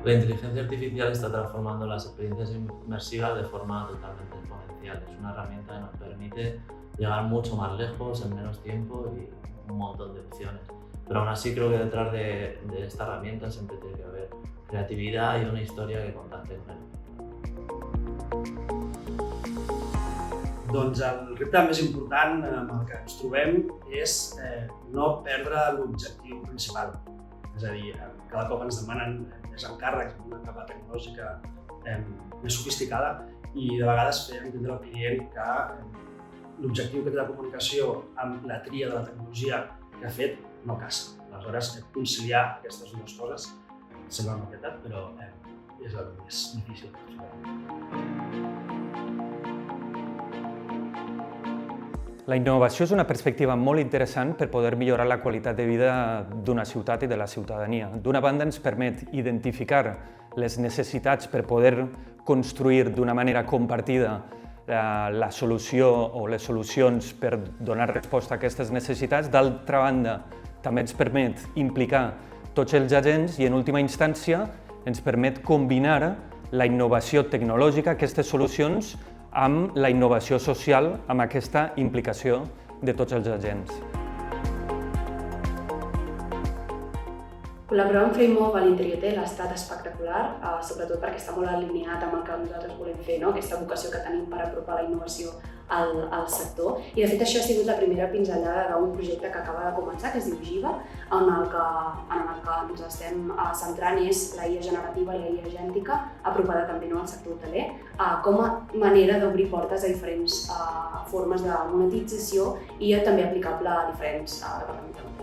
La inteligencia artificial está transformando las experiencias inmersivas de forma totalmente exponencial. Es una herramienta que nos permite llegar mucho más lejos en menos tiempo y un montón de opciones. Pero aún así creo que detrás de esta herramienta siempre tiene que haber creatividad y una historia que contacte con él. Doncs el repte més important amb el que ens trobem és no perdre l'objectiu principal. És a dir, cada cop ens demanen més encàrrecs amb una capa tecnològica més sofisticada i de vegades fer entendre al client que l'objectiu que té la comunicació amb la tria de la tecnologia que ha fet no casa. Aleshores, conciliar aquestes dues coses sembla una obvietat, però és el més difícil. La innovació és una perspectiva molt interessant per poder millorar la qualitat de vida d'una ciutat i de la ciutadania. D'una banda, ens permet identificar les necessitats per poder construir d'una manera compartida la solució o les solucions per donar resposta a aquestes necessitats. D'altra banda, també ens permet implicar tots els agents i, en última instància, ens permet combinar la innovació tecnològica, aquestes solucions, amb la innovació social, amb aquesta implicació de tots els agents. Col·laborar amb Framework a l'Interiotel ha estat espectacular, sobretot perquè està molt alineat amb el que nosaltres volem fer, aquesta vocació que tenim per apropar la innovació al sector. I de fet això ha sigut la primera pinzellada d'un projecte que acaba de començar, que es diu Giva, en el que ens estem centrant és la IA generativa i la IA agèntica, apropada també al sector hoteler, com a manera d'obrir portes a diferents formes de monetització i també aplicable a diferents departaments.